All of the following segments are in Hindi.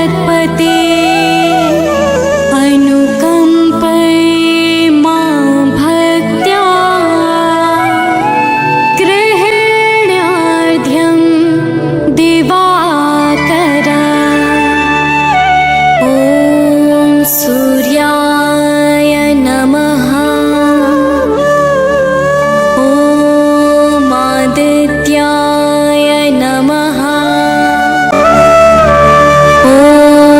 जगत्पते अनुकम्पय मां भक्त्या गृह्णार्घ्यं दिवाकर। ॐ सूर्याय नमः। ॐ आदित्याय नमः। ॐ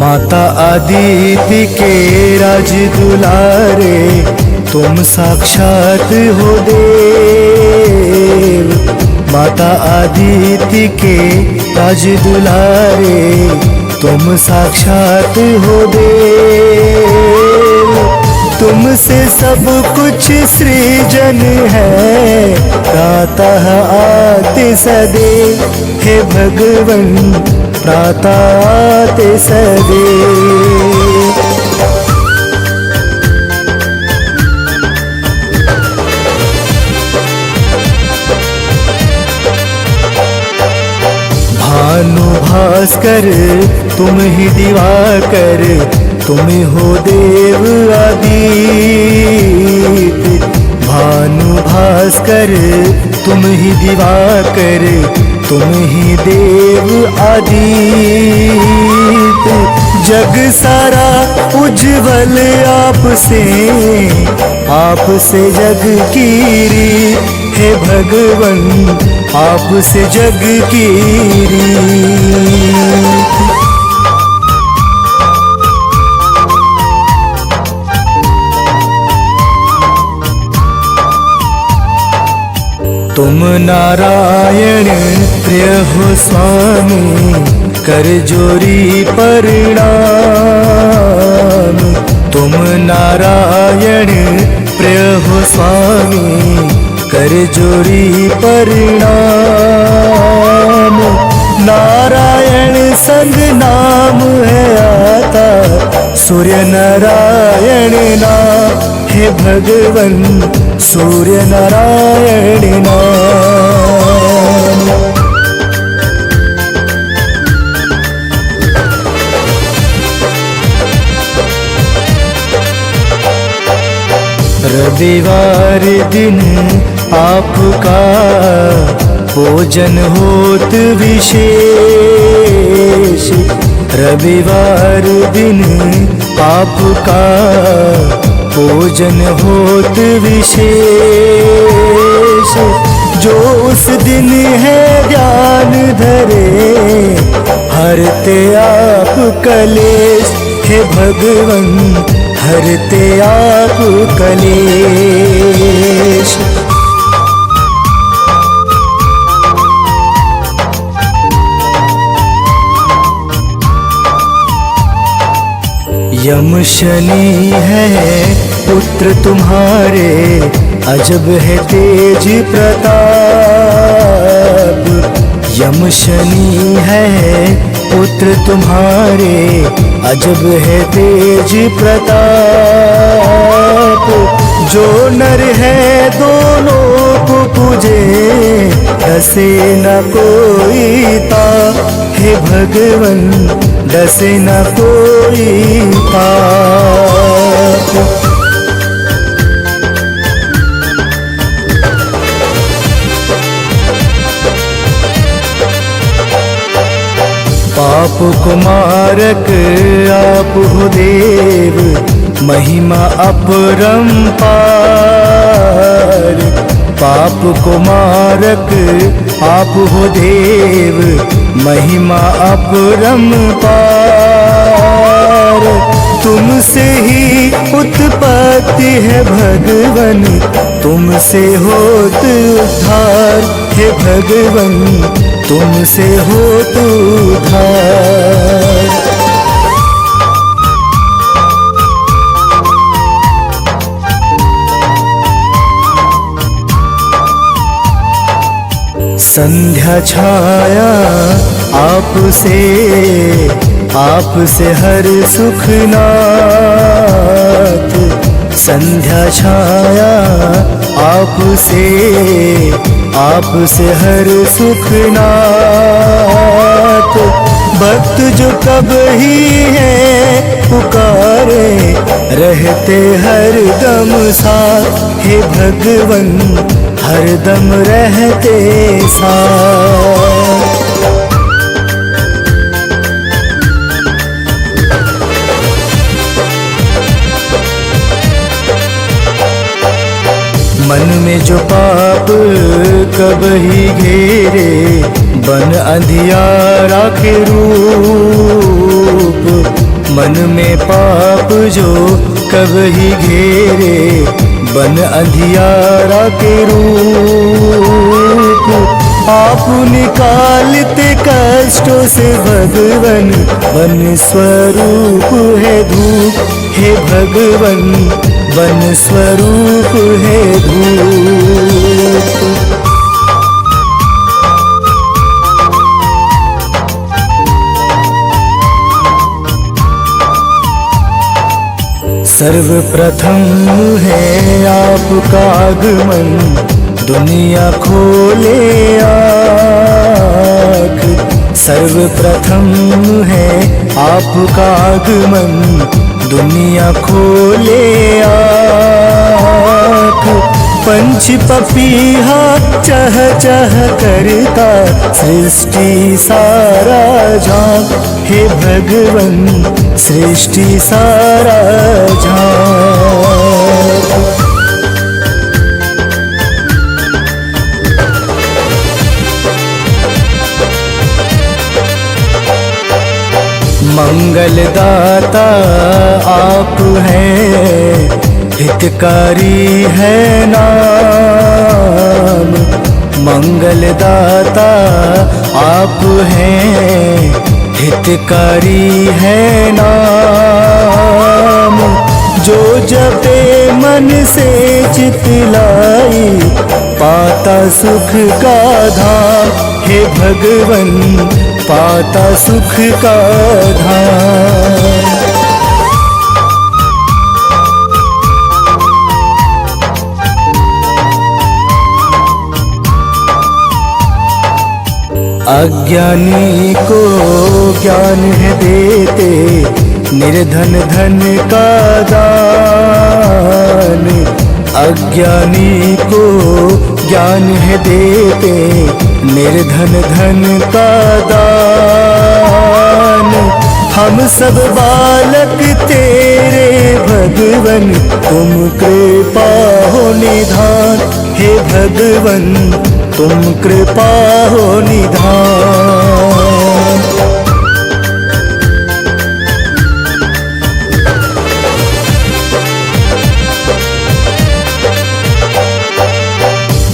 माता अदिति के राज दुलारे, तुम साक्षात हो देव। माता अदिति के राज दुलारे, तुम साक्षात हो देव। तुमसे सब कुछ सृजन है, प्रातः आते सदैव। हे भगवन प्रातः आते सदैव। भानु भास्कर तुम ही दिवाकर, तुम हो देव आदित्य। भानु भास्कर तुम ही दिवाकर, तुम ही देव आदित्य। जग सारा उज्जवल आपसे, आपसे जग की रीत। हे भगवन आपसे जग की रीत। तुम नारायण प्रिय हो स्वामी, कर जोरी प्रणाम। तुम नारायण प्रिय हो स्वामी, कर जोरी प्रणाम। नारायण संग नाम है आता, सूर्य नारायण नाम। हे भगवन सूर्य नारायण नाम। रविवार दिन आपका भोजन होत विशेष। रविवार दिन आपका भोजन होत विशेष। जो उस दिन है ध्यान धरे, हरते आप कलेश। हे भगवन हरते आप कलेश। यम शनि है पुत्र तुम्हारे, अजब है तेज प्रताप। यम शनि है पुत्र तुम्हारे, अजब है तेज प्रताप। जो नर है दोनों को पूजे, डसे न कोई ताप। हे भगवन डसे न कोई पाप। पाप को मारक आप हो देव, महिमा अपरंपार। पाप को मारक आप हो देव, महिमा अपरंपार। तुमसे ही उत्पत्ति है भगवन, तुमसे होत उद्धार। हे भगवन तुमसे होत उद्धार। संध्या छाया आपसे, आपसे हर सुख नाथ। संध्या छाया आपसे, आपसे हर सुख नाथ। भक्त जो कब ही है पुकारे, रहते हर दम साथ। हे भगवन हर दम रहते साथ। मन में जो पाप कब ही घेरे, बन अंधियारा के रूप। मन में पाप जो कब ही घेरे, बन अंधियारा के रूप। आप निकालते कष्टों से भगवन, बन स्वरूप है धूप। हे भगवन बन स्वरूप है धूप। सर्वप्रथम है आपका आगमन, दुनिया खोले आँख। सर्वप्रथम है आपका आगमन, दुनिया खोले आँख। पंच पपीहा चह चह करता, सृष्टि सारा झांक। हे भगवन सृष्टि सारा झांक। मंगलदाता आप हैं, हितकारी है नाम। मंगलदाता आप हैं, हितकारी है नाम। जो जपे मन से चितलाई, पाता सुख का धाम। हे भगवन पाता सुख का धाम। अज्ञानी को ज्ञान है देते, निर्धन धन का दान। अज्ञानी को ज्ञान है देते, निर्धन धन का दान। हम सब बालक तेरे भगवन, तुम कृपा हो निधान। हे भगवन तुम कृपा हो निधान।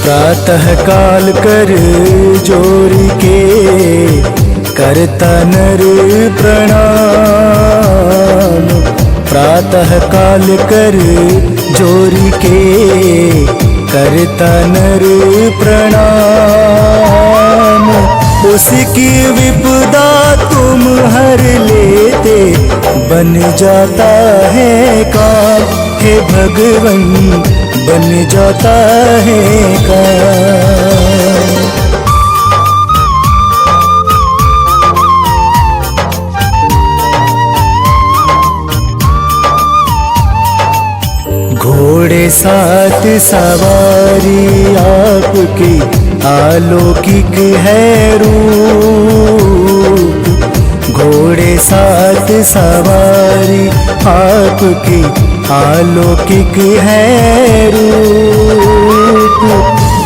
प्रातः काल कर जोरी के, करता नर प्रणाम। प्रातः काल कर जोरी के, करता नर प्रणाम। उसकी विपदा तुम हर लेते, बन जाता है काम। हे भगवन बन जाता है काम। घोड़े साथ सवारी आपकी, अलौकिक है रूप। घोड़े साथ सवारी आपकी, अलौकिक है रूप।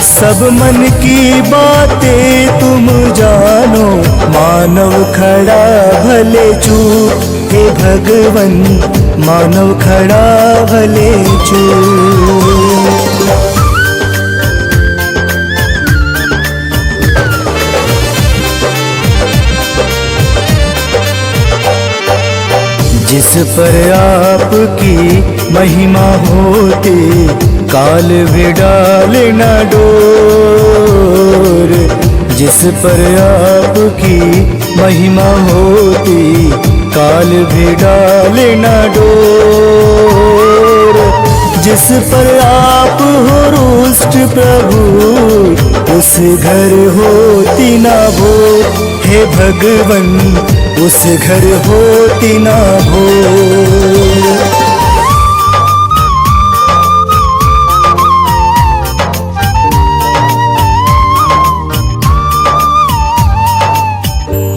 सब मन की बातें तुम जानो, मानव खड़ा भले चूप। हे भगवन मानव खड़ा भले चूप। जिस पर आपकी महिमा होती, काल भी डाले न डोर। जिस पर आपकी महिमा होती, काल भी डाले न डोर। जिस पर आप हो रुष्ट प्रभु, उस घर होती ना भोर। हे भगवन उस घर होती ना भोर।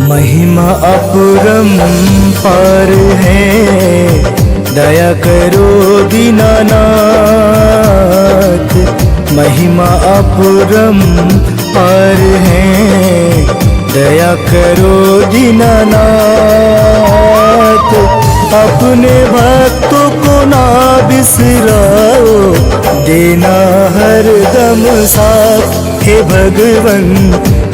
महिमा अपरंपार है, दया करो दीनानाथ। महिमा अपरंपार है, दया करो दीनानाथ। अपने भक्तों को ना बिसराओ, देना हर दम साथ हे भगवन,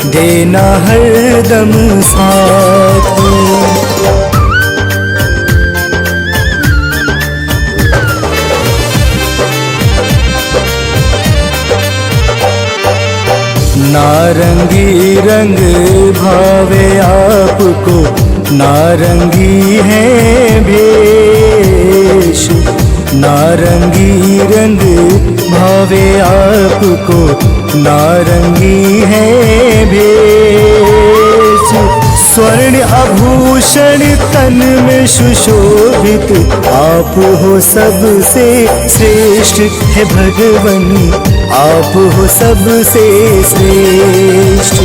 देना हर दम साथ। नारंगी रंग भावे आपको, नारंगी है भेष, नारंगी रंग भावे आपको, नारंगी है भेष। स्वर्ण आभूषण तन में सुशोभित, आप हो सबसे श्रेष्ठ हे भगवन, आप हो सबसे श्रेष्ठ।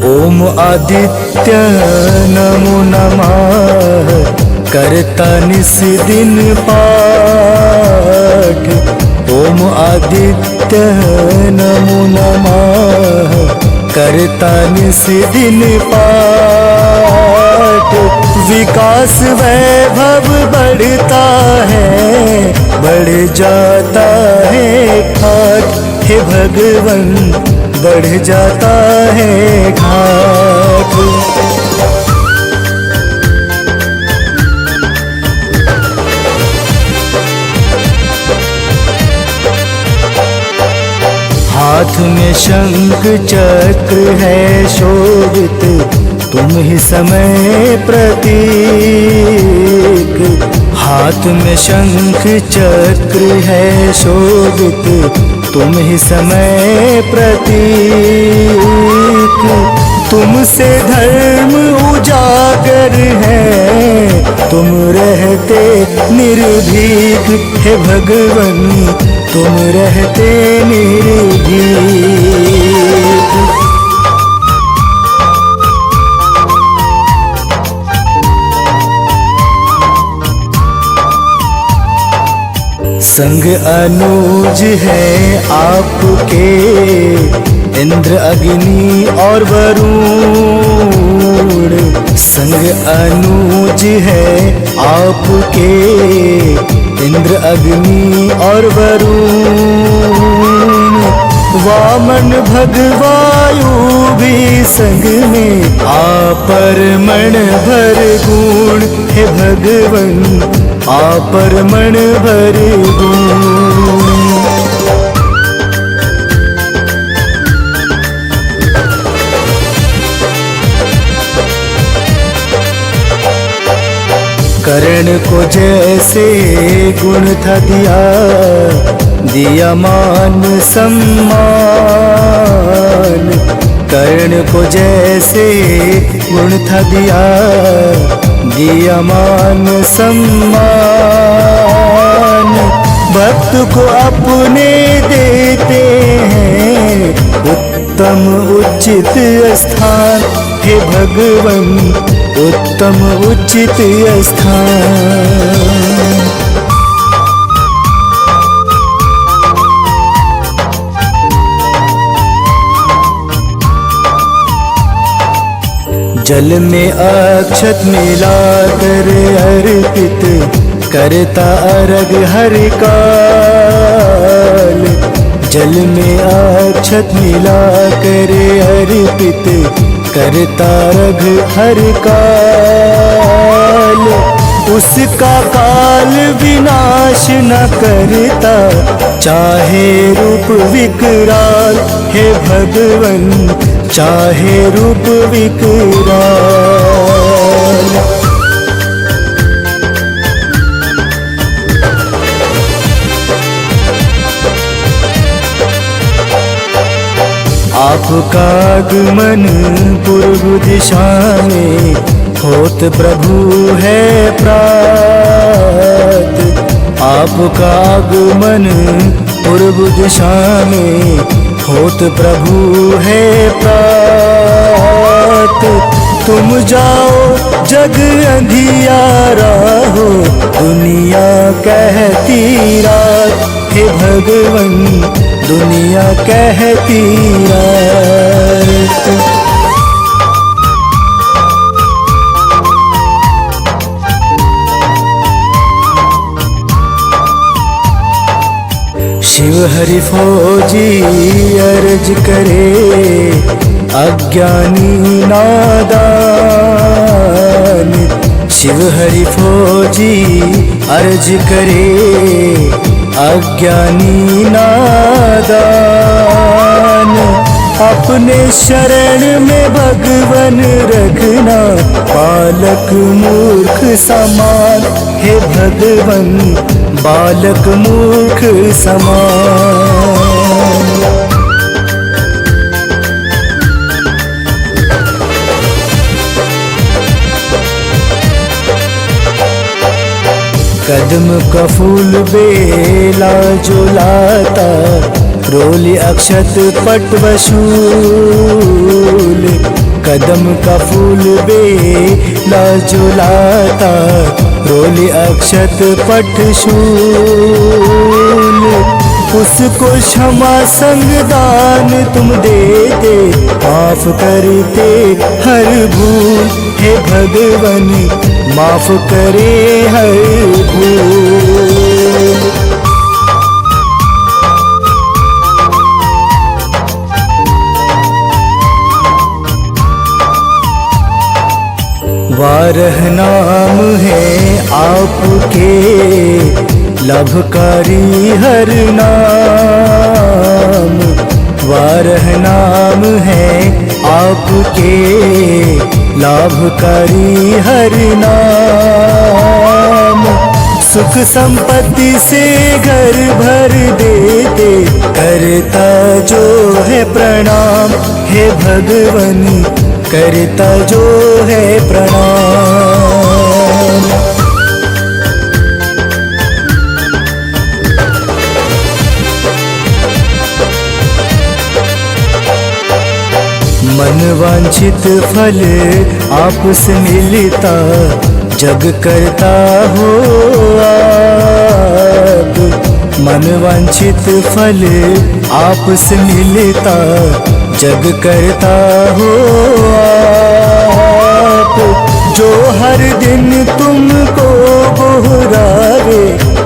ओम आदित्य नमो नमः, करता निस दिन पाठ। ओम आदित्य नमो नमः, करता निस दिन पाठ। विकास वैभव बढ़ता है, बढ़ जाता है ठाठ हे भगवन, बढ़ जाता है ठाठ। हाथ में शंख चक्र है शोभित, तुम ही समय प्रतीक। हाथ में शंख चक्र है शोभित, तुम ही समय प्रतीक। तुमसे धर्म उजागर है, तुम रहते निर्भीक हे भगवन, तुम रहते निर्भीक। संग अनुज है आपके, इंद्र अग्नि और वरुण। संग अनुज है आपके, इंद्र अग्नि और वरुण। वामन भगवायु भी संग में, आपरमण भर गुण हे भगवन, आपरमण भर गुण। कर्ण को जैसे गुण था दिया, दिया मान सम्मान। कर्ण को जैसे गुण था दिया, दिया मान सम्मान। भक्त को अपने देते हैं, उत्तम उचित स्थान हे भगवन, उत्तम उचित स्थान। जल में अक्षत मिलाकर अर्पित, करता अर्घ हर काल। जल में अक्षत मिलाकर अर्पित, करता अर्घ हर काल। उसका काल विनाश न करता, चाहे रूप विकराल हे भगवन, चाहे रूप विकराल। आपका आगमन पूर्व दिशा में, होत प्रभु है प्रात। आपका आगमन पूर्व दिशा में, होत प्रभु है प्रात। तुम जाओ जग अंधियारा हो, दुनिया कहती रात हे भगवन, दुनिया कहती रात। शिव हरि फौजी अर्ज करे, अज्ञानी नादान। शिव हरि फौजी अर्ज करे, अज्ञानी नादान। अपने शरण में भगवन रखना, बालक मूर्ख समान। हे भगवन बालक मूर्ख समान। कदम का फूल बेला जो लाता, रोली अक्षत पट वसूल। कदम का फूल बेला जो लाता, रोली अक्षत पट शूल। उसको क्षमा संगदान तुम देते, माफ करते हर भूल। हे भगवन माफ करे हर भूल। वारह नाम है आपके, लाभकारी हर नाम। वारह नाम है आपके, लाभकारी हर नाम। सुख संपत्ति से घर भर देते, करता जो है प्रणाम। हे भगवन करता जो है प्रणाम। मन वांछित फल आपसे मिलता, जग करता हो आप। मन वांछित फल आपसे मिलता, जग करता हो आप। जो हर दिन तुमको दोहरावे,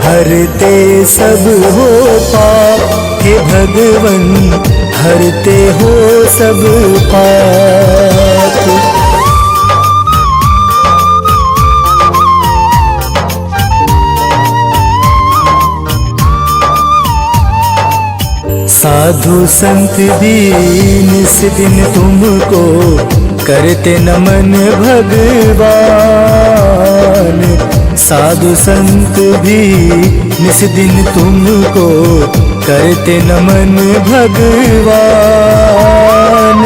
हरते सब हो पाप। हे भगवन हरते हो सब पाप। साधु संत भी निस दिन तुमको करते नमन भगवान। साधु संत भी निस दिन तुमको करते नमन भगवान।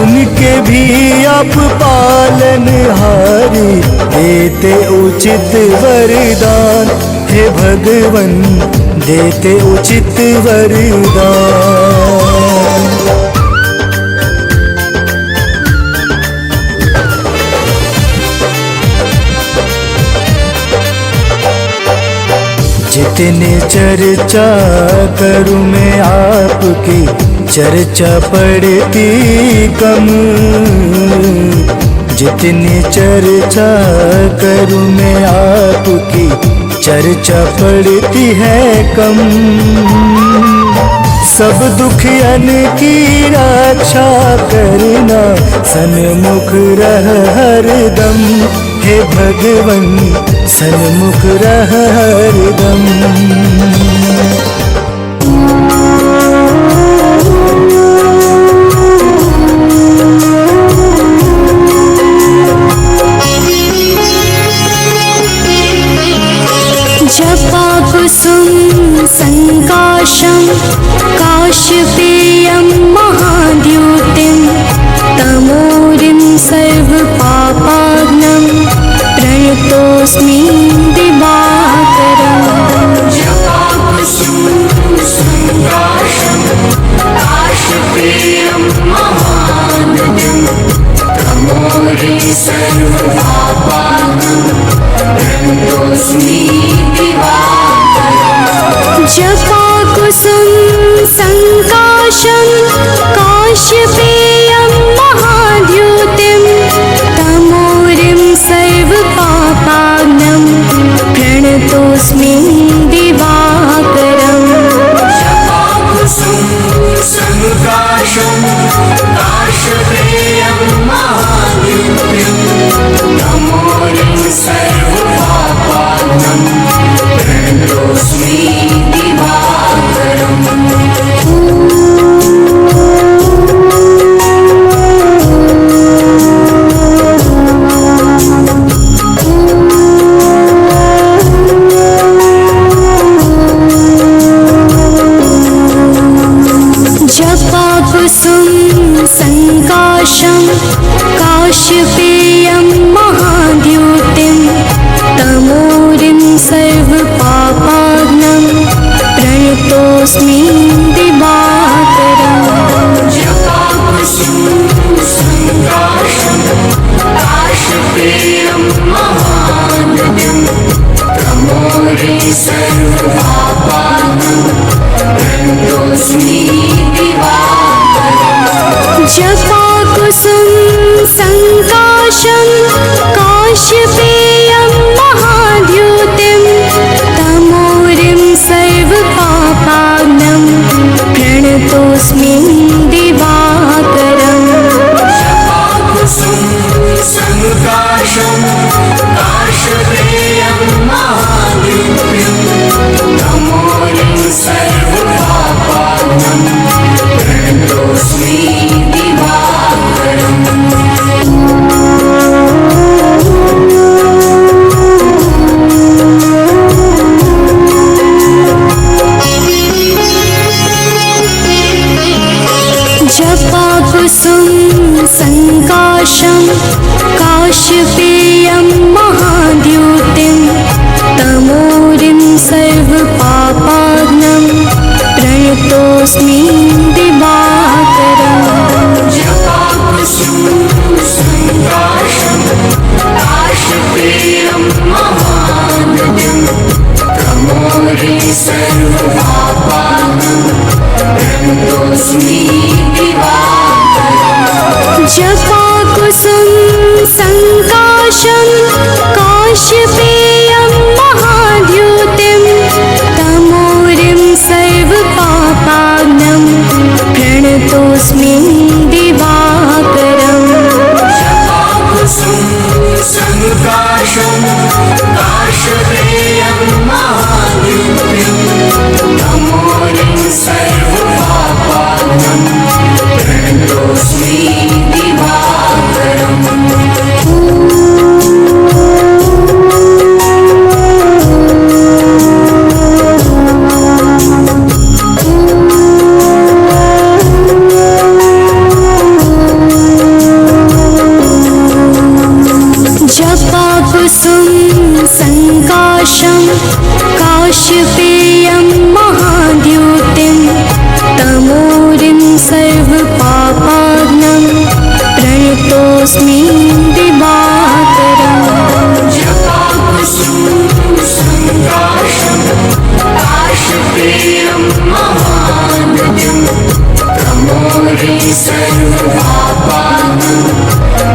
उनके भी आप पालनहारी, देते उचित वरदान। हे भगवन देते उचित वरदान। जितने चर्चा करूं मैं आपकी, चर्चा पड़ती कम। जितनी चर्चा करूं मैं आपकी, चर्चा पड़ती है कम। सब दुखियन की रक्षा करना, सन्मुख रह हरदम। हे भगवन सन्मुख रह हरदम। जपा कुसुम संकाशं, काशपेयं महाद्युतिं। तमोरिं सर्वपापाग्नं, प्रणतोऽस्मि दिवाकरम्। जपा कुसुम संकाशं, काशपेयं महाद्युतिं। तमोरिं सर्वपापाग्नं, प्रणतोऽस्मि। जपा कुसुम सङ्काशं काश्यपेयं महाद्युतिं तमोरिं सर्वपापाग्नं प्रणतोऽस्मि दिवाकरम् सङ्काशं काश्यपेयं महाद्युतिं तमोरिं सर्वपापाग्नं प्रणतोऽस्मि दिवाकरम् जपाकुसुम सङ्काशं काश्यपेयं महाद्युतिं तमोरिं सर्वपापाग्नं प्रणतोऽस्मि दिवाकरम् जपाकुसुम सङ्काशं काश्यपेयं महाद्युतिं तमोरिं सर्वपापाग्नं प्रणतोऽस्मि जपाकुसुम सङ्काशं काश्यपेयं महाद्युतिं तमोरिं सर्वपापाग्नं प्रणतोऽस्मि दिवाकरम् जपाकुसुम सङ्काशं काश्यपेयं महाद्युतिं तमोरिं सर्वपापाग्नं प्रणतोऽस्मि दिवाकरम् जपाकुसुम सङ्काशं काश्यपेयं महाद्युतिं तमोरिं सर्वपापाग्नं प्रणतोऽस्मि दिवाकरम् जपाकुसुम सङ्काशं काश्यपेयं महाद्युतिं तमोरिं सर्वपापाग्नं प्रणतोऽस्मि जपाकुसुम सङ्काशं काश्यपेयं महाद्युतिं तमोरिं सर्वपापाग्नं प्रणतोऽस्मि दिवाकरम् जपाकुसुम सङ्काशं काश्यपेयं महाद्युतिं तमोरिं सर्वपापाग्नं प्रणतोऽस्मि दिवाकरम् जपाकुसुम सङ्काशं काश्यपेयं महाद्युतिं तमोरिं सर्वपापाग्नं प्रणतोऽस्मि दिवाकरम् जपाकुसुम सङ्काशं काश्यपेयं महाद्युतिं तमोरिं सर्वपापाग्नं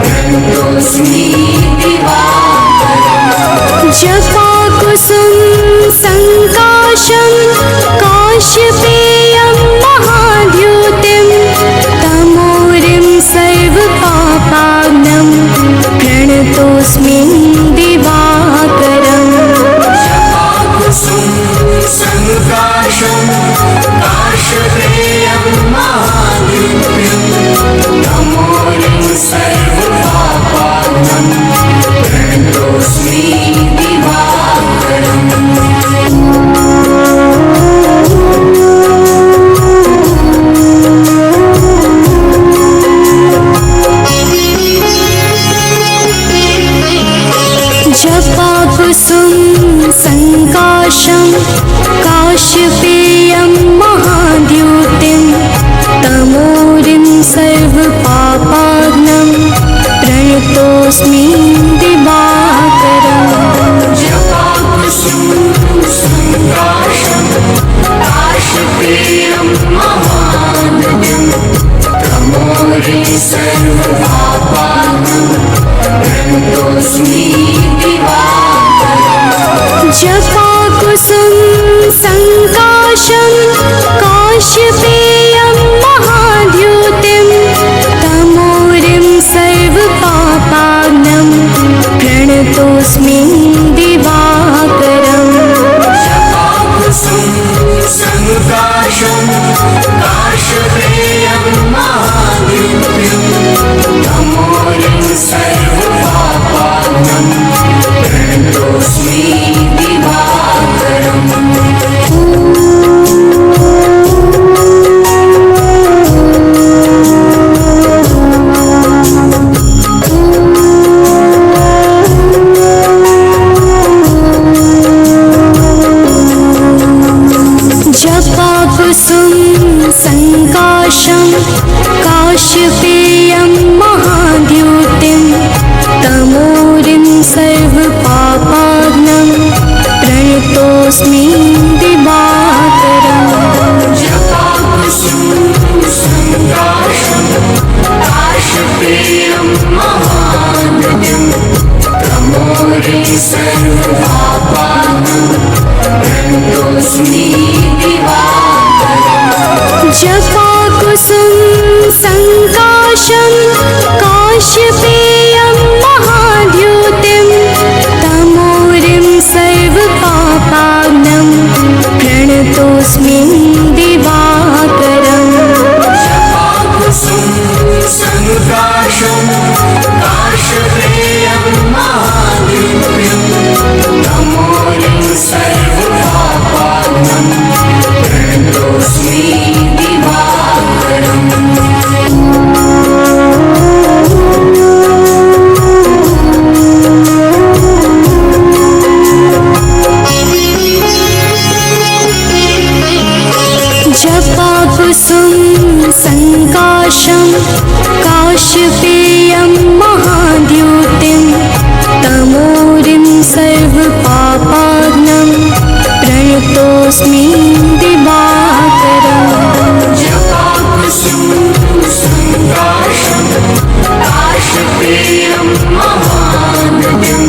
प्रणतोऽस्मि जपाकुसुम सङ्काशं काश्यपेयं महाद्युतिं तमोरिं सर्वपापाग्नं प्रणतोऽस्मि दिवाकरम् जपाकुसुम सङ्काशं काश्यपेयं महाद्युतिं तमोरिं सर्वपापाग्नं प्रणतोऽस्मि दिवाकरम् जपाकुसुम सङ्काशं काश्यपेयं महाद्युतिं तमोरिं सर्वपापाग्नं प्रणतोऽस्मि दिवाकरम् जपाकुसुम सङ्काशं काश्यपेयं महाद्युतिं जपाकुसुम संकाशं काश्यपेयं महाद्युतिं तमोरिं सर्वपापाग्नं प्रणतोऽस्मि दिवाकरम् जपाकुसुम संकाशं काश्यपेयं महाद्युतिं तमोरिं सर्वपापाग्नं प्रणतोऽस्मि दिवाकरम्। जपाकुसुम संकाशं काश्यपेयं महाद्युतिं तमोरिं सर्वपापाग्नं प्रणतोऽस्मि दिवाकरम्। जपाकुसुम संकाशं काश्यपेयं महाद्युतिं तमोरिं सर्वपापाग्नं प्रणतोऽस्मि दिवाकरम्। जपाकुसुम संकाशं काश्यपेयं महाद्युतिं तमोरिं सर्वपापाग्नं प्रणतोऽस्मि दिवाकरम्। जपाकुसुम संकाशं काश्यपेयं महाद्युतिं तमोरिं सर्वपापाग्नं प्रणतोऽस्मि दिवाकरम्। जपाकुसुम संकाशं काश्यपेयं महाद्युतिं तमोरिं सर्वपापाग्नं प्रणतोऽस्मि दिवाकरम्। जपाकुसुम संकाशं काश्यपेयं महाद्युतिं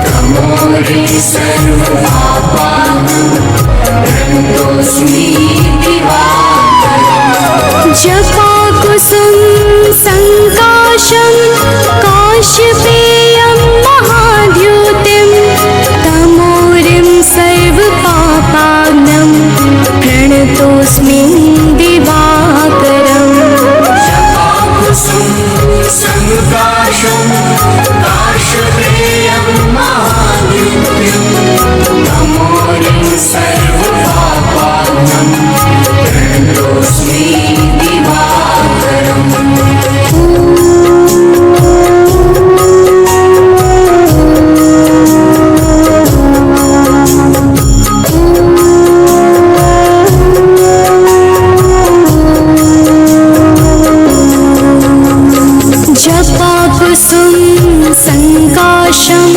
तमोरिं सर्वपापाग्नं प्रणतोऽस्मि दिवाकरम्। जपाकुसुम संकाशं काश्यपेयं महाद्युतिं तमोरिं सर्वपापाग्नं प्रणतोऽस्मि दिवाकरम्। जपाकुसुम संकाशं काश्यपेयं महाद्युतिं तमोरिं सर्वपापाग्नं प्रणतोऽस्मि दिवाकरम्। जपाकुसुम संकाशं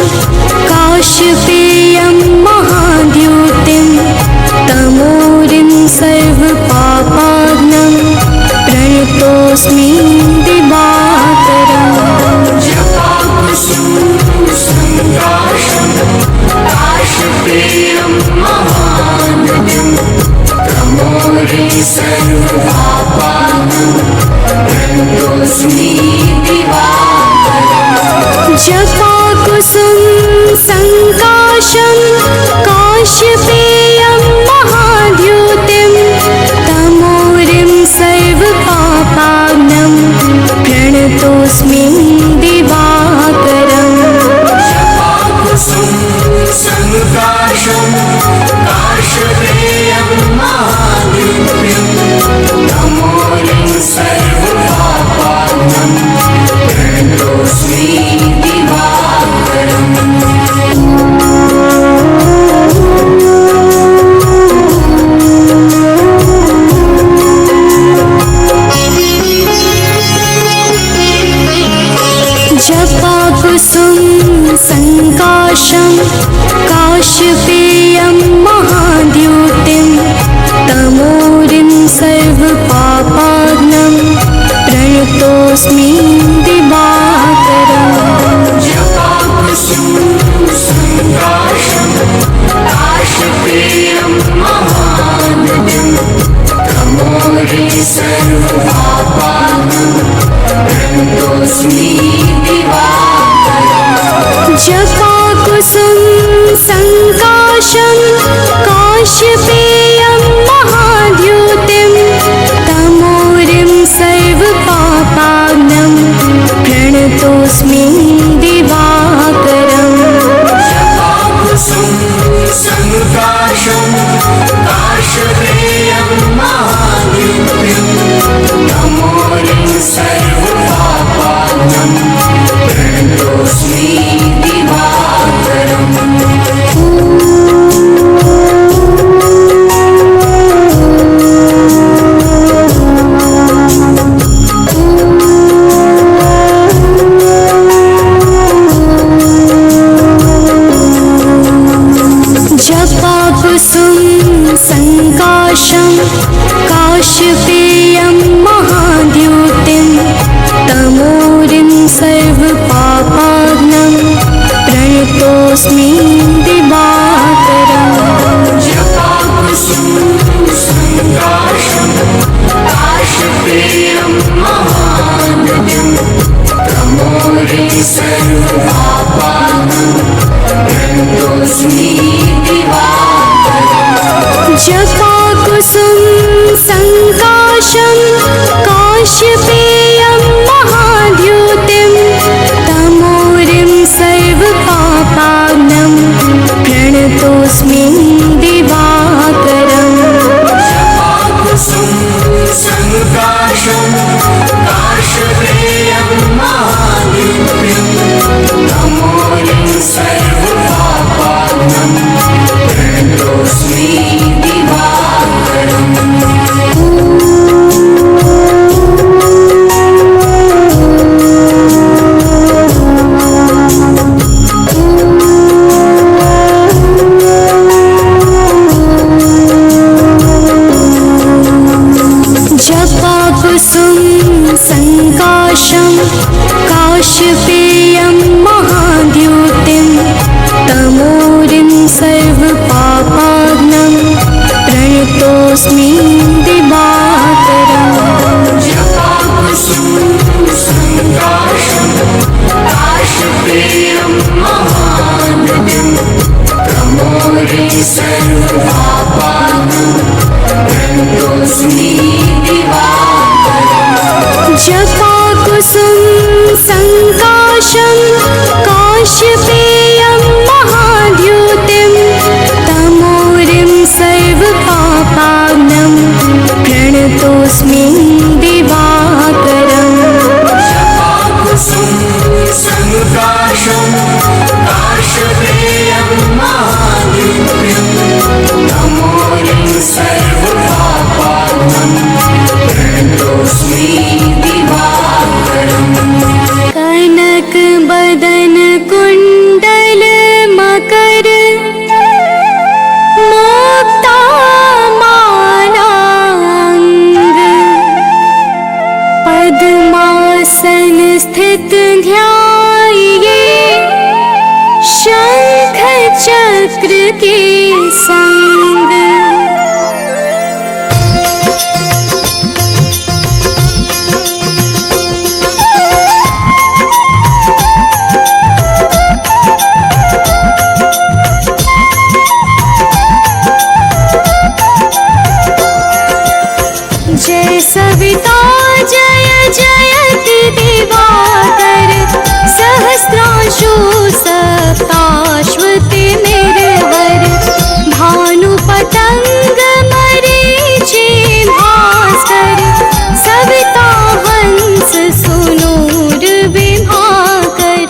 काश्यपेयं महाद्युतिं तमोरिं सर्वपापाग्नं प्रणतोऽस्मि दिवाकरम्। जपाकुसुम संकाशं काश्यपेयं महाद्युतिं तमोरिं सर्वपापाग्नं प्रणतोऽस्मि दिवाकरम्। जपाकुसुम संकाशं काश्यपेयं महाद्युतिं तमोरिं सर्वपापाग्नं प्रणतोऽस्मि दिवाकरम्। जपाकुसुम संकाशं काश्यपेयं महाद्युतिं तमोरिं सर्वपापाग्नं प्रणतोऽस्मि दिवाकरम्। जपाकुसुम संकाशं काश्यपेयं महाद्युतिं तमोरिं सर्वपापाग्नं प्रणतोऽस्मि दिवाकरम् जपाकुसुम संकाशं काश्यपेयं महाद्युतिं तमोरिं सर्वपापाग्नं प्रणतोऽस्मि दिवाकरम्। जपाकुसुम संकाशं काश्यपेयं महाद्युतिं तमोरिं सर्वपापाग्नं प्रणतोऽस्मि दिवाकरम्। जपाकुसुम संकाशं काश्यपेयं महाद्युतिं तमोरिं सर्वपापाग्नं प्रणतोऽस्मि दिवाकरम्। जपाकुसुम संकाशं काश्यपेयं महाद्युतिं तमोरिं सर्वपापाग्नं प्रणतोऽस्मि दिवाकरम्। जपाकुसुम संकाशं काश्यपेयं महाद्युतिं तमोरिं सर्वपापाग्नं प्रणतोऽस्मि दिवाकरम्। जपाकुसुम संकाशं काश्यपेयं महाद्युतिं तमोरिं सर्वपापाग्नं प्रणतोऽस्मि दिवाकरम्। जपाकुसुम संकाशं काश्यपेयं महाद्युतिं तमोरिं सर्वपापाग्नं प्रणतोऽस्मि दिवाकरम्। जपाकुसुम संकाशं काश्यपेयं महाद्युतिं तमोरिं सर्वपापाग्नं प्रणतोऽस्मि दिवाकरम्। जपाकुसुम संकाशं काश्यपेयं महाद्युतिं तमोरिं सर्वपापाग्नं प्रणतोऽस्मि दिवाकरम्। कनक बदन कुंडल मकर मुक्ता मालांग पद्मासन स्थित ध्याये शंख चक्र के संग। जय सविता जय जयति दिवाकर सहस्रांशु सप्ताश्वति निर्वर भानु पतंग मरीचि भास्कर सविता हंस सुनूर विभाकर।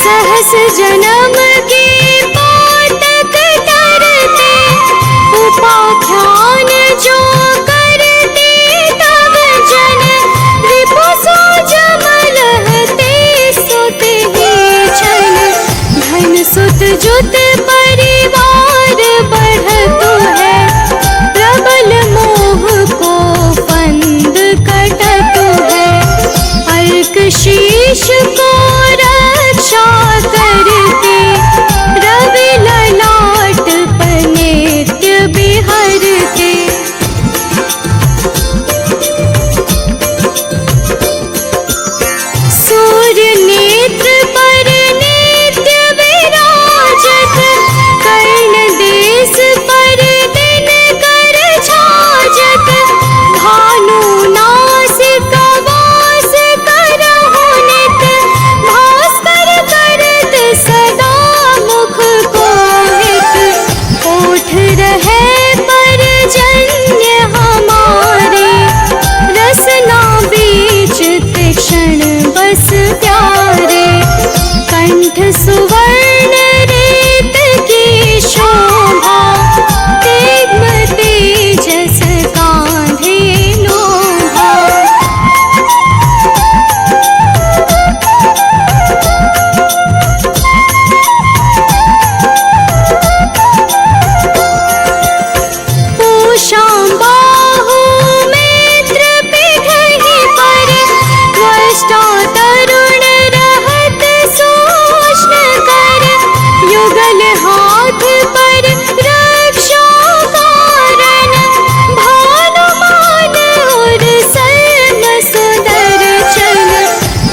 सहस जन्म के पातक तरते, उपाख्यान जो करते तब जन, रिपु सो जम लहते सुत ही छन। धन सुत जुत परिवार बढ़त है, प्रबल मोह को फंद कटत है। अर्क शीश को रक्षा करते, रवि ललाट पर नित्य बिहरते। सूर्य नेत्र पर नित्य विराजत, कर्ण देश पर दिन कर छाजत। भानु नासिका वास करहु नित, भास्कर करत सदा मुख को हित। ओठ रहे परजन्य हमारे, रसना बीच तीक्ष्ण बस प्यारे। कंठ सुवर्ण रेत की शोभा, तेग तेजस कांधे लोभा। पूषा बाहु मित्र पिठहि पर, त्वष्टा तरुण रहत सोष्ण कर। युगल हाथ पर रक्षा कारण, भानुमान और सर्म सुदर्शन।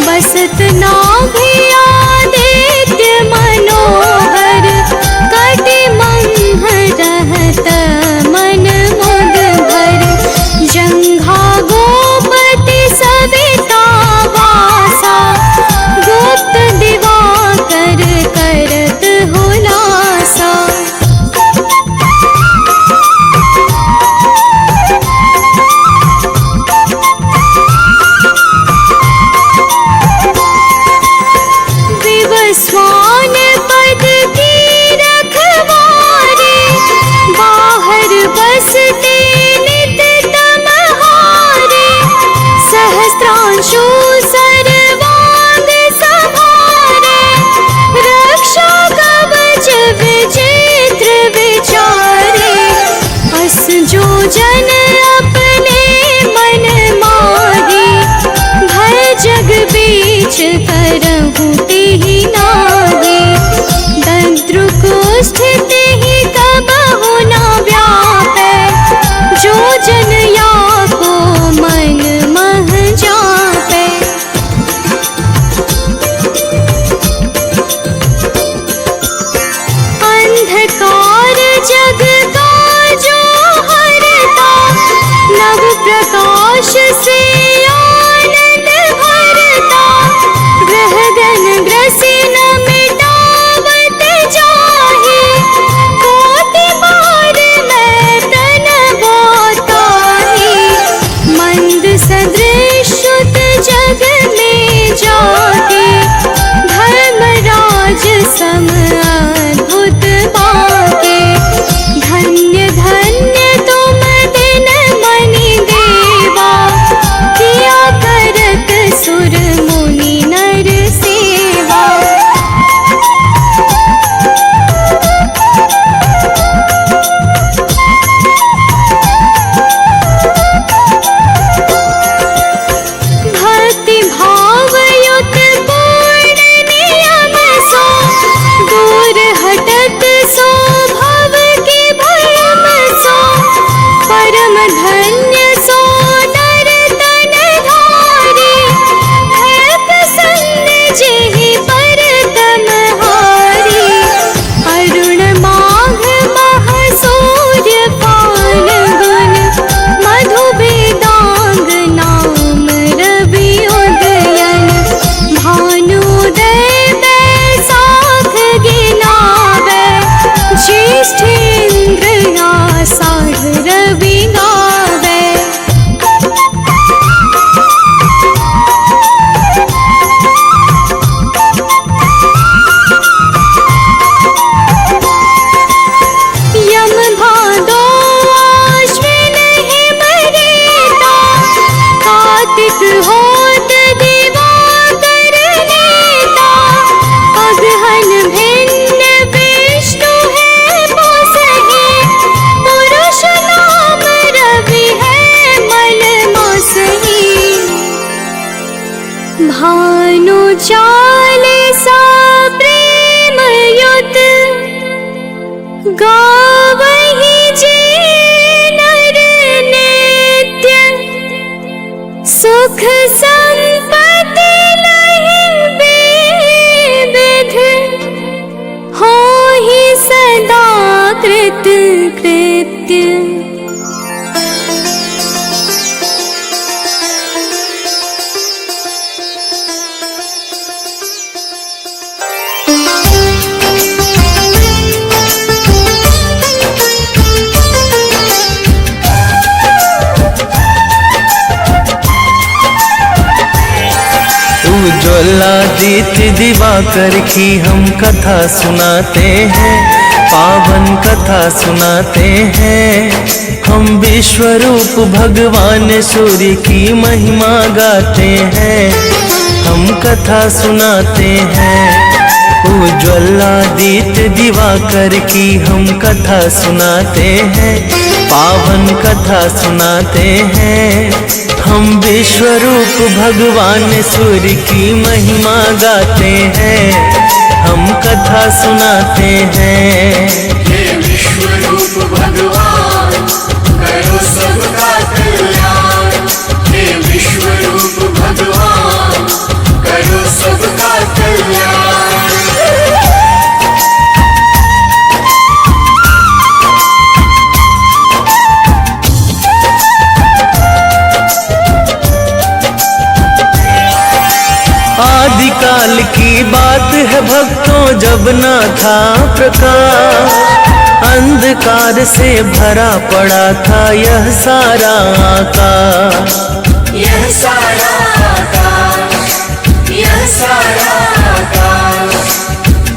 बसत नाभिया आदित्य मनोहर, कटि मंह रहत मन मुद भर। जंघा गोपति सविता वासा, गुप्त दिवाकर करत हुलासा। विवस्वान पद की रखवारे, बाहर बसते नित तमहारे। सहस्त्रांशु सर्वांग संभारे, रक्षा कवच विचित्र विचारे। अस जो जन अपने मन माही, भय जग बीच करहु तेहि नाहि। दंद्रु कुष्ठ तेहि कबहु न व्यापै, जो जन या को मन मह जापै। अंधकार जग का जो हरता, नव प्रकाश से आनंद भरता। ग्रहगण ग्रसी न मिटावत जाहि, कोटि बार मैं तन बोताहि। मंद सदृश सुत जग में जाके, धर्मराज सम अद्भुत बाके। धन्य धन्य तुम दिन मनि देवा, चालीसा प्रेम युत गावहि जे नर नित्य, सुख संपत्ति लहि बेविध, होहि सदा कृत कृत्य। उज्ज्वलादित्य दिवाकर की हम कथा सुनाते हैं, पावन कथा सुनाते हैं। हम विश्व रूप भगवान सूर्य की महिमा गाते हैं, हम कथा सुनाते हैं। उज्ज्वलादित्य दिवाकर की हम कथा सुनाते हैं, पावन कथा सुनाते हैं। हम विश्व रूप भगवान सूर्य की महिमा गाते हैं, हम कथा सुनाते हैं। हे विश्व रूप भगवान करो सबका कल्याण, हे विश्व रूप भगवान करो सबका कल्याण। आदिकाल की बात है भक्तों, जब न था प्रकाश, अंधकार से भरा पड़ा था यह सारा आकाश। यह सारा आकाश, यह सारा आकाश।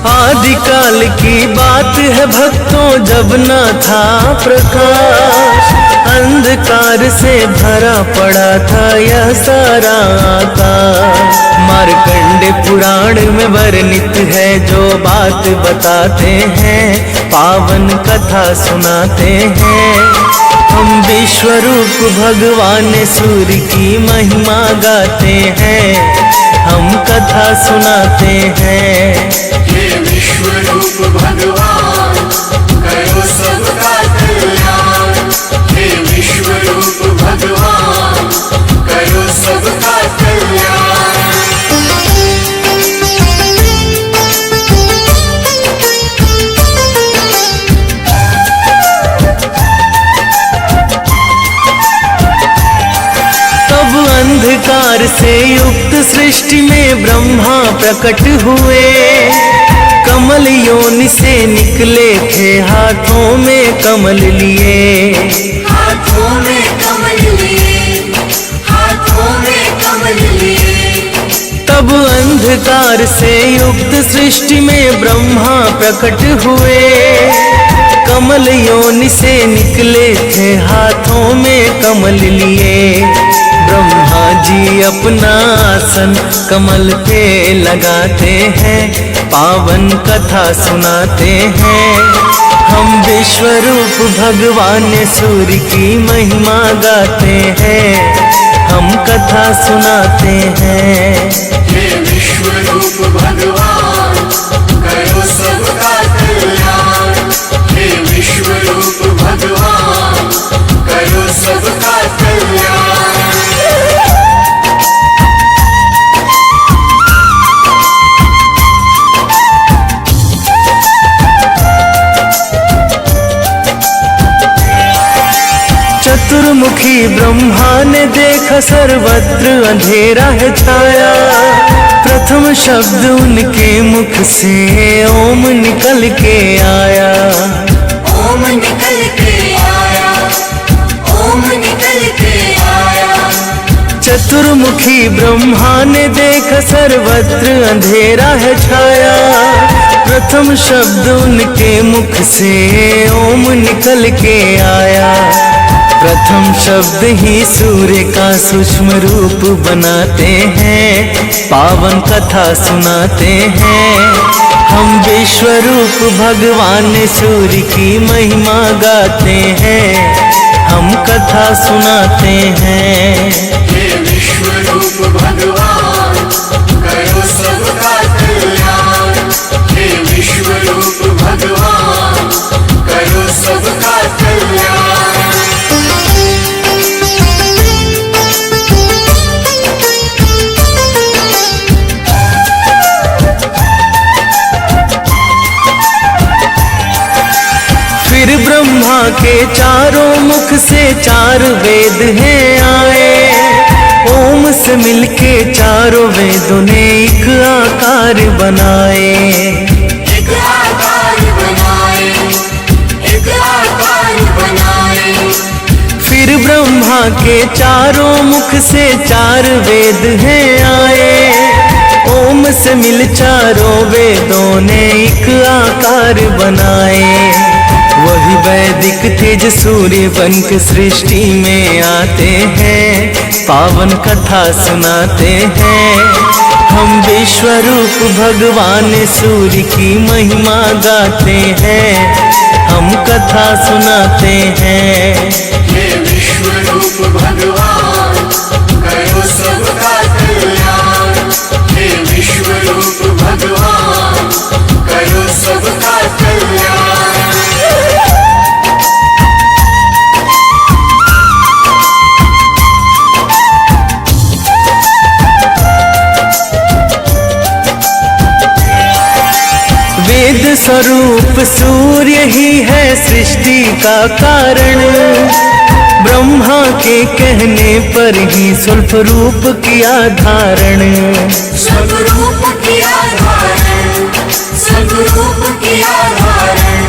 आदिकाल की बात है भक्तों, जब न था प्रकाश, अंधकार से भरा पड़ा था यह सारा आकाश। मार्कंडे पुराण में वर्णित है जो बात बताते हैं, पावन कथा सुनाते हैं। हम विश्व रूप भगवान सूर्य की महिमा गाते हैं, हम कथा सुनाते हैं। हे विश्व रूप भगवान करो सबका कल्याण, हे विश्व रूप भगवान करो सबका कल्याण। तब अंधकार से युक्त सृष्टि में ब्रह्मा प्रकट हुए, कमल योनि से निकले थे हाथों में कमल लिए। हाथों में कमल लिए, हाथों में कमल लिए। तब अंधकार से युक्त सृष्टि में ब्रह्मा प्रकट हुए, कमल योनि से निकले थे हाथों में कमल लिए। ब्रह्मा जी अपना आसन कमल पे लगाते हैं, पावन कथा सुनाते हैं। हम विश्व रूप भगवान सूर्य की महिमा गाते हैं, हम कथा सुनाते हैं। हे विश्व रूप भगवान करो सबका कल्याण, हे विश्व रूप भगवान करो सबका कल्याण। चतुर्मुखी ब्रह्मा ने देखा सर्वत्र अंधेरा है छाया, प्रथम शब्द उनके मुख से ओम निकल के आया। ओम निकल के आया, ओम निकल के आया। चतुर्मुखी ब्रह्मा ने देखा सर्वत्र अंधेरा है छाया, प्रथम शब्द उनके मुख से ओम निकल के आया। प्रथम शब्द ही सूर्य का सूक्ष्म रूप बनाते हैं, पावन कथा सुनाते हैं। हम विश्व रूप भगवान सूर्य की महिमा गाते हैं, हम कथा सुनाते हैं। हे विश्व रूप भगवान करो सब के चारों मुख से चार वेद हैं आए। ओम से मिलके चारों वेदों ने एक आकार बनाए। एक आकार बनाए, एक आकार बनाए। फिर ब्रह्मा के चारों मुख से चार वेद हैं आए। ओम से मिल चारों वेदों ने एक आकार बनाए। वही वैदिक तेज सूर्य बन के सृष्टि में आते हैं, पावन कथा सुनाते हैं। हम विश्व रूप भगवान सूर्य की महिमा गाते हैं, हम कथा सुनाते हैं। हे विश्व रूप भगवान करो सबका कल्याण। हे विश्व रूप भगवान करो सबका कल्याण। वेद स्वरूप सूर्य ही है सृष्टि का कारण। ब्रह्मा के कहने पर ही स्वरूप किया धारण। स्वरूप किया धारण, स्वरूप किया धारण।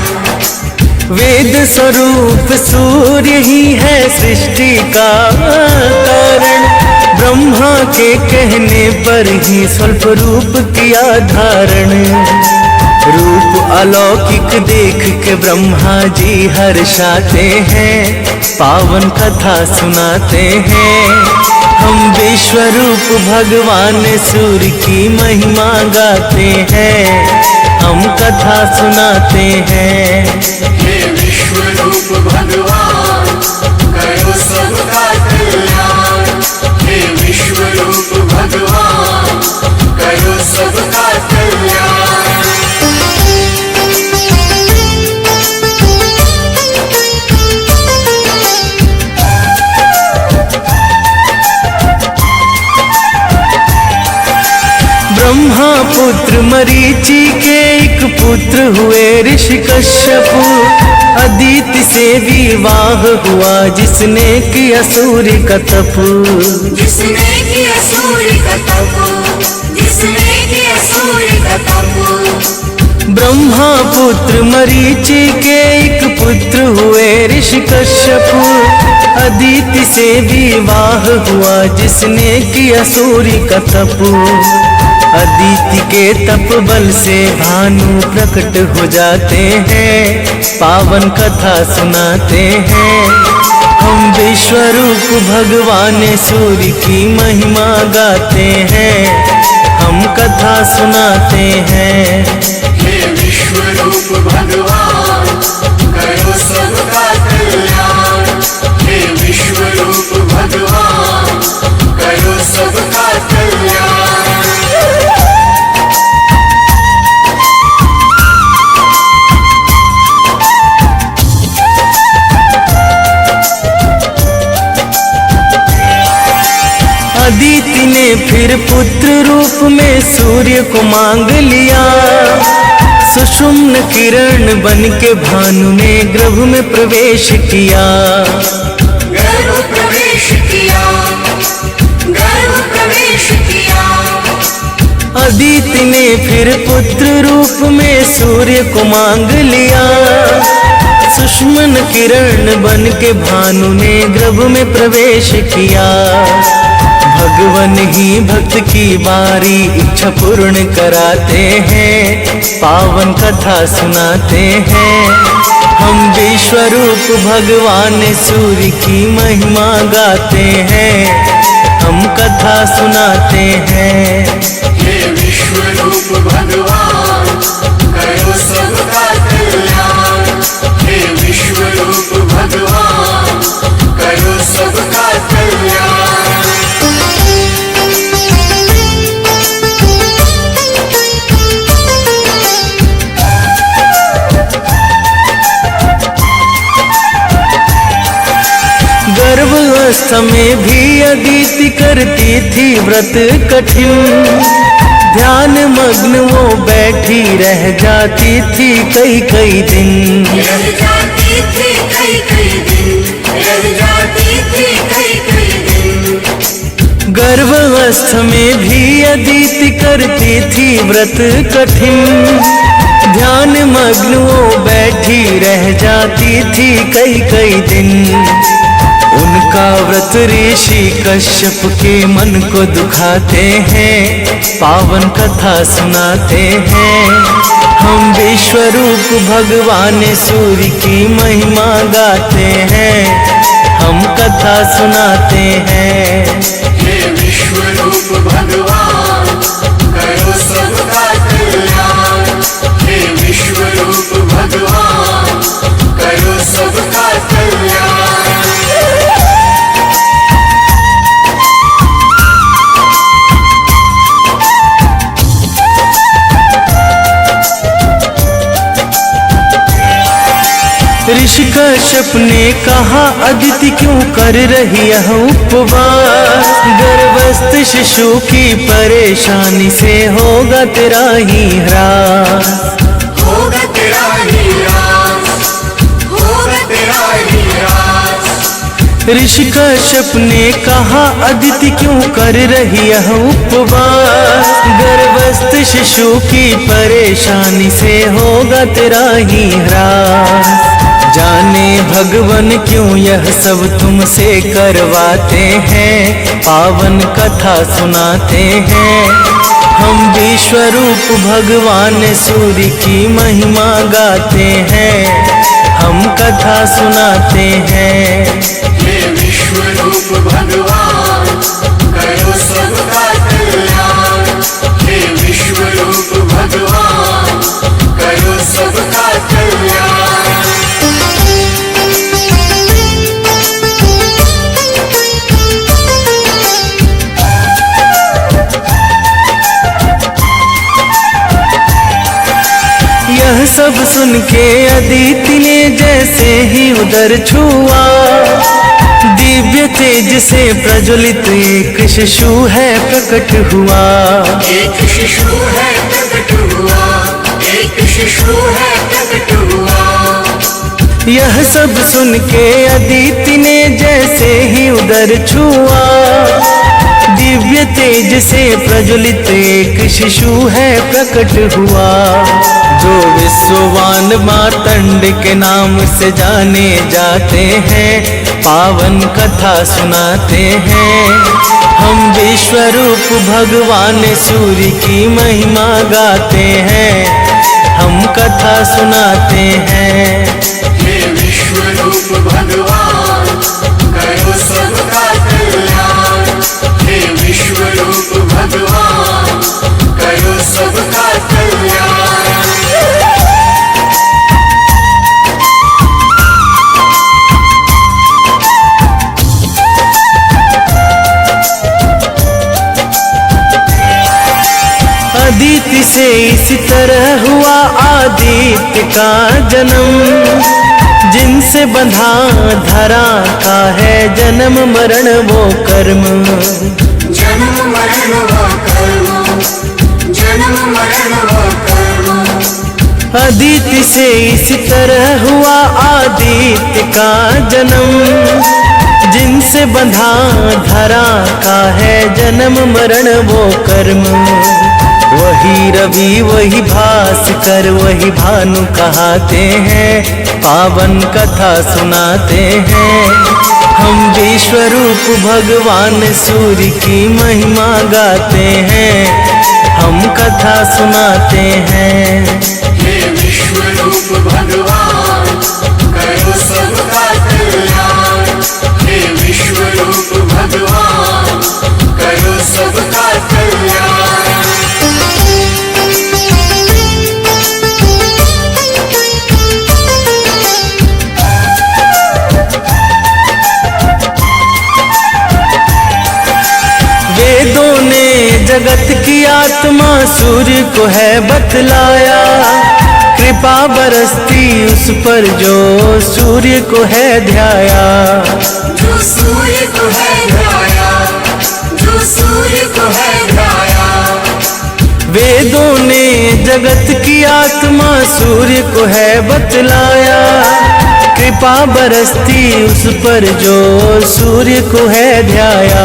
वेद स्वरूप सूर्य ही है सृष्टि का कारण। ब्रह्मा के कहने पर ही स्वरूप किया धारण। रूप अलौकिक देख के ब्रह्मा जी हर्षाते हैं, पावन कथा सुनाते हैं। हम विश्व रूप भगवान सूर्य की महिमा गाते हैं, हम कथा सुनाते हैं। हे विश्व रूप भगवान करो सबका कल्याण। हे विश्व रूप भगवान करो सबका कल्याण। ब्रह्मा पुत्र मरीचि के एक पुत्र हुए ऋषि कश्यप। अदिति से विवाह हुआ जिसने किया सूर्य का तप। जिसने किया सूर्य का तप, जिसने किया सूर्य का तप। ब्रह्मा पुत्र मरीचि के एक पुत्र हुए ऋषि कश्यप। अदिति से विवाह हुआ जिसने किया सूर्य का तप। अदिति के तप बल से भानु प्रकट हो जाते हैं, पावन कथा सुनाते हैं। हम विश्व रूप भगवान सूर्य की महिमा गाते हैं, हम कथा सुनाते हैं। हे विश्व रूप भगवान करो सबका कल्याण। हे विश्व रूप भगवान करो सबका कल्याण। अदिति ने फिर पुत्र रूप में सूर्य को मांग लिया। सुषुम्न किरण बन के भानु ने गर्भ में प्रवेश किया। गर्भ प्रवेश किया, गर्भ प्रवेश किया। अदिति ने फिर पुत्र रूप में सूर्य को मांग लिया। सुषुम्न किरण बन के भानु ने गर्भ में प्रवेश किया। भगवान ही भक्त की बारी इच्छा पूर्ण कराते हैं, पावन कथा सुनाते हैं। हम विश्व रूप भगवान सूर्य की महिमा गाते हैं, हम कथा सुनाते हैं। हे विश्व रूप भगवान करो सबका कल्याण। हे विश्व रूप भगवान करो सबका कल्याण। गर्भावस्था में भी अदिति करती थी व्रत कठिन। ध्यान मग्न वो बैठी रह जाती थी कई कई दिन। रह जाती थी कई कई दिन, रह जाती थी कई कई दिन। गर्भावस्था में भी अदिति करती थी व्रत कठिन, ध्यान मग्न वो बैठी रह जाती थी कई कई दिन। उनका व्रत ऋषि कश्यप के मन को दुखाते हैं, पावन कथा सुनाते हैं। हम विश्वरूप भगवान सूर्य की महिमा गाते हैं, हम कथा सुनाते हैं। हे विश्वरूप भगवान करो सबका कल्याण, हे विश्वरूप भगवान करो सबका कल्याण। ऋषि कश्यप ने कहा अदिति क्यों कर रही है उपवास, गर्भस्थ शिशु की परेशानी से होगा तेरा ही ह्रास, होगा तेरा ही ह्रास, होगा तेरा ही ह्रास। ऋषि कश्यप ने कहा अदिति क्यों कर रही है उपवास, गर्भस्थ शिशु की परेशानी से होगा तेरा ही ह्रास। जाने भगवान क्यों यह सब तुमसे करवाते हैं, पावन कथा सुनाते हैं। हम विश्वरूप भगवान सूर्य की महिमा गाते हैं, हम कथा सुनाते हैं। हे विश्वरूप भगवान करो सबका कल्याण, हे विश्वरूप भगवान करो सबका कल्याण। यह सब सुन के अदिति ने जैसे ही उदर छुआ, दिव्य तेज से प्रज्वलित एक शिशु है प्रकट हुआ, एक शिशु है प्रकट हुआ, एक शिशु है प्रकट हुआ। यह सब सुन के अदिति ने जैसे ही उदर छुआ, दिव्य तेज से प्रज्वलित एक शिशु है प्रकट हुआ, जो विश्ववान मार्तंड के नाम से जाने जाते हैं, पावन कथा सुनाते हैं। हम विश्वरूप भगवान सूर्य की महिमा गाते हैं, हम कथा सुनाते हैं। हे विश्वरूप भगवान करो सबका कल्याण, हे विश्वरूप भगवान करो सबका कल्याण। अदिति से इसी तरह हुआ आदित्य का जन्म, जिनसे बंधा धरा का है जन्म मरण वो कर्म, जन्म मरण वो कर्म, जन्म मरण वो कर्म। अदिति से इसी तरह हुआ आदित्य का जन्म, जिनसे बंधा धरा का है जन्म मरण वो कर्म। वही रवि वही भास्कर वही भानु कहाते हैं, पावन कथा सुनाते हैं। हम विश्वरूप भगवान सूर्य की महिमा गाते हैं, हम कथा सुनाते हैं। हे विश्वरूप भगवान करो सबका कल्याण, हे विश्वरूप भगवान करो सबका कल्याण। वेदों ने जगत की आत्मा सूर्य को है बतलाया, कृपा बरसती उस पर जो सूर्य को है ध्याया, जो सूर्य को है ध्याया, जो सूर्य को है ध्याया। वेदों ने जगत की आत्मा सूर्य को है बतलाया, कृपा बरसती उस पर जो सूर्य को है ध्याया।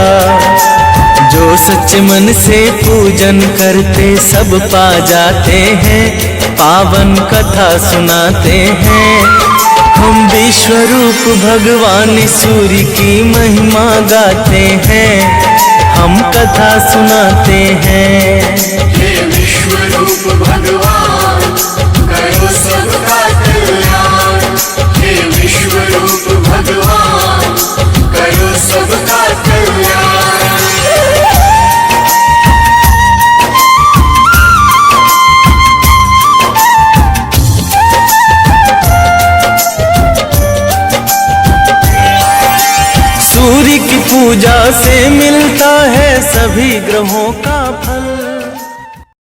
जो सच्चे मन से पूजन करते सब पा जाते हैं, पावन कथा सुनाते हैं। हम विश्व रूप भगवान सूर्य की महिमा गाते हैं, हम कथा सुनाते हैं। हे विश्व रूप भगवान करो सबका कल्याण। हे विश्व रूप भगवान करो सबका कल्याण। सूर्य की पूजा से मिलता है सभी ग्रहों का फल।